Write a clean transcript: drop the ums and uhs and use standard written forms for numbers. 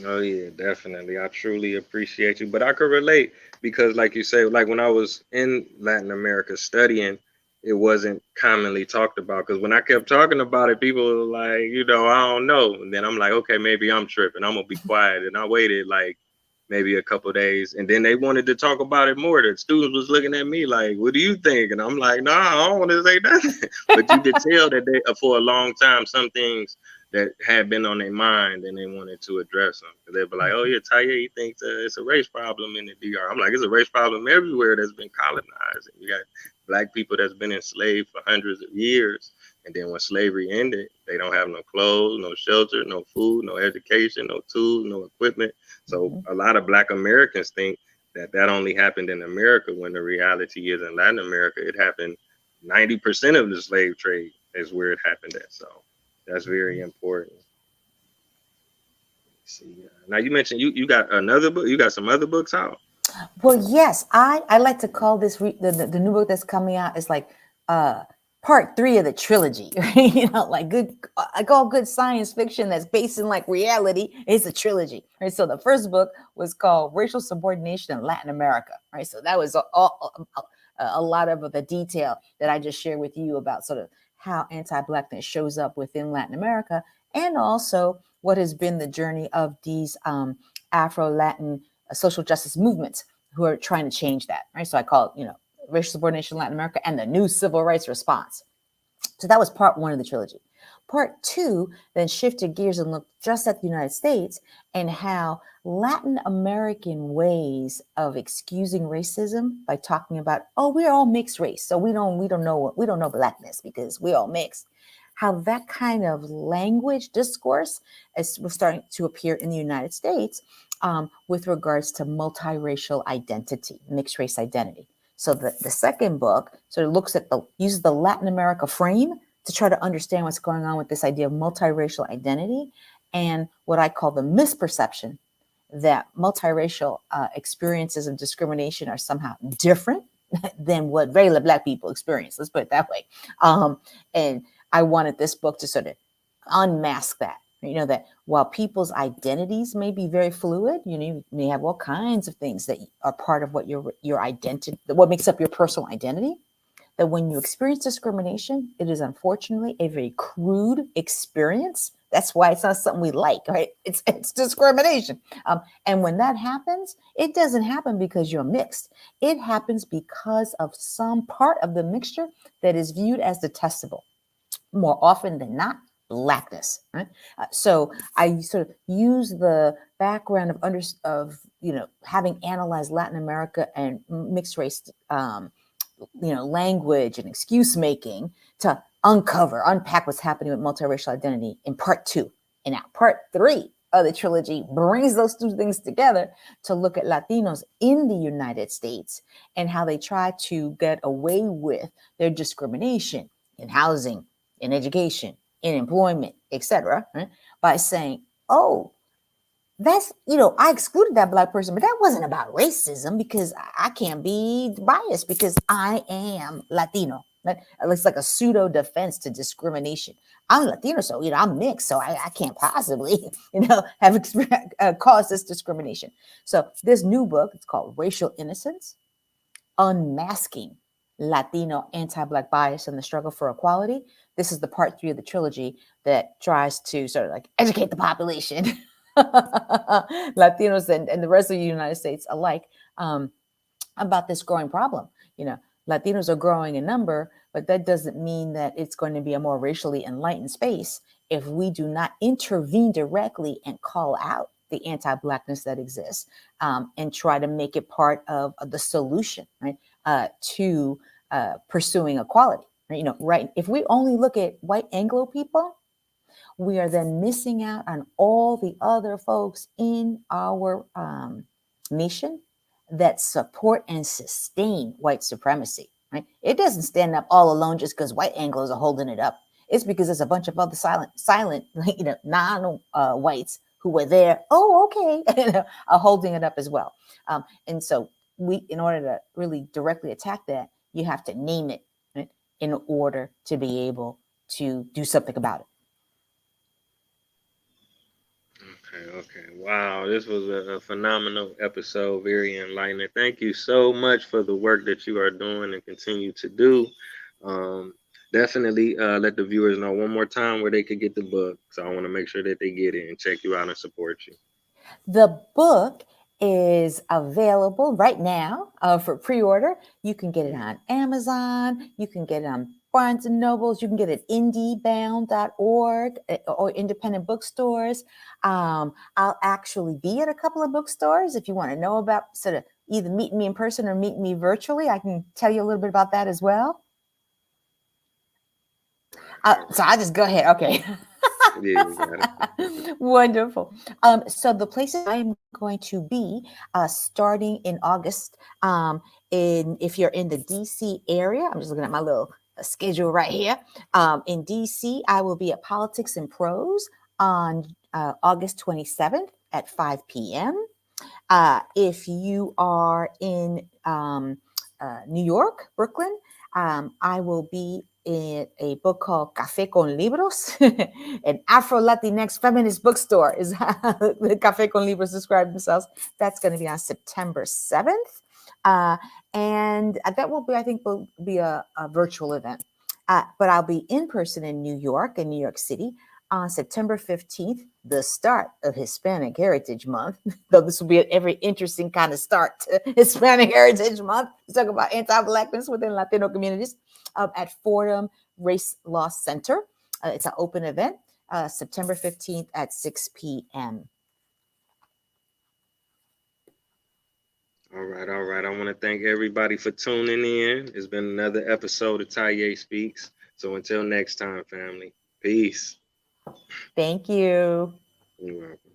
Oh yeah, definitely. I truly appreciate you. But I could relate because like you say, like when I was in Latin America studying, it wasn't commonly talked about. Because when I kept talking about it, people were like, I don't know. And then I'm like, okay, maybe I'm tripping. I'm gonna be quiet. And I waited like maybe a couple days, and then they wanted to talk about it more. The students was looking at me like, "What do you think?" And I'm like, "Nah, I don't want to say nothing." But you could tell that they, for a long time, some things that had been on their mind and they wanted to address them. They'd be like, "Oh yeah, Taye, he thinks it's a race problem in the DR." I'm like, "It's a race problem everywhere that's been colonized. And you got black people that's been enslaved for hundreds of years, and then when slavery ended, they don't have no clothes, no shelter, no food, no education, no tools, no equipment. So Mhm. a lot of Black Americans think that that only happened in America when the reality is in Latin America, it happened 90% of the slave trade is where it happened at. So that's very important. See, now you mentioned you got another book. You got some other books out. Well, yes, I like to call this the new book that's coming out is like uh part three of the trilogy. Right? Like good, like all good science fiction that's based in like reality. It's a trilogy, right? So the first book was called Racial Subordination in Latin America, right? So that was a lot of the detail that I just shared with you about sort of how anti-blackness shows up within Latin America, and also what has been the journey of these Afro-Latin social justice movements who are trying to change that, right? So I call it, racial subordination in Latin America and the new civil rights response. So that was part one of the trilogy. Part two then shifted gears and looked just at the United States and how Latin American ways of excusing racism by talking about, oh, we're all mixed race, so we don't know blackness because we all mixed. How that kind of language discourse was starting to appear in the United States with regards to multiracial identity, mixed race identity. So the second book sort of uses the Latin America frame to try to understand what's going on with this idea of multiracial identity and what I call the misperception that multiracial experiences of discrimination are somehow different than what regular Black people experience. Let's put it that way. And I wanted this book to sort of unmask that. That while people's identities may be very fluid, you may have all kinds of things that are part of what your identity, what makes up your personal identity, that when you experience discrimination, it is unfortunately a very crude experience. That's why it's not something we like, right? It's discrimination. And when that happens, it doesn't happen because you're mixed. It happens because of some part of the mixture that is viewed as detestable. More often than not, blackness. Right? So I sort of use the background of having analyzed Latin America and mixed race language and excuse making to unpack what's happening with multiracial identity in part two. And now part three of the trilogy brings those two things together to look at Latinos in the United States and how they try to get away with their discrimination in housing, in education, in employment, etc., right? By saying, oh, I excluded that Black person, but that wasn't about racism because I can't be biased because I am Latino. Right? It's like a pseudo defense to discrimination. I'm Latino, so I'm mixed, so I can't possibly have caused this discrimination. So this new book, it's called Racial Innocence: Unmasking Latino Anti-Black Bias and the Struggle for Equality. This is the part three of the trilogy that tries to sort of like educate the population, Latinos and the rest of the United States alike, um, about this growing problem. You know, Latinos are growing in number, but that doesn't mean that it's going to be a more racially enlightened space if we do not intervene directly and call out the anti-blackness that exists, and try to make it part of the solution, right, to pursuing equality. Right? Right? If we only look at white Anglo people, we are then missing out on all the other folks in our nation that support and sustain white supremacy. Right? It doesn't stand up all alone just because white Anglos are holding it up. It's because there's a bunch of other silent, non-whites who were there. Oh, okay, are holding it up as well. And so in order to really directly attack that, you have to name it, right, in order to be able to do something about it. Okay, okay. Wow, this was a phenomenal episode, very enlightening. Thank you so much for the work that you are doing and continue to do. Um, Definitely let the viewers know one more time where they could get the book. So I want to make sure that they get it and check you out and support you. The book is available right now for pre-order. You can get it on Amazon. You can get it on Barnes and Nobles. You can get it at indiebound.org or independent bookstores. I'll actually be at a couple of bookstores if you want to know about sort of either meet me in person or meet me virtually. I can tell you a little bit about that as well. All So right. I just go ahead. Okay. Yeah, you got it. Wonderful. So the places I am going to be starting in August, if you're in the DC area, I'm just looking at my little schedule right here. In DC, I will be at Politics and Prose on August 27th at 5 p.m. If you are in New York, Brooklyn, I will be in a book called Café con Libros, an Afro Latinx feminist bookstore is how the Café con Libros describe themselves. That's going to be on September 7th. Uh, and that will be, I think, will be a virtual event. But I'll be in person in New York and New York City on September 15th, the start of Hispanic Heritage Month. Though this will be a very interesting kind of start to Hispanic Heritage Month. Let's talk about anti-Blackness within Latino communities at Fordham Race Law Center. It's an open event, September 15th at 6 p.m. All right, all right. I want to thank everybody for tuning in. It's been another episode of Taye Speaks. So until next time, family. Peace. Thank you. You're welcome.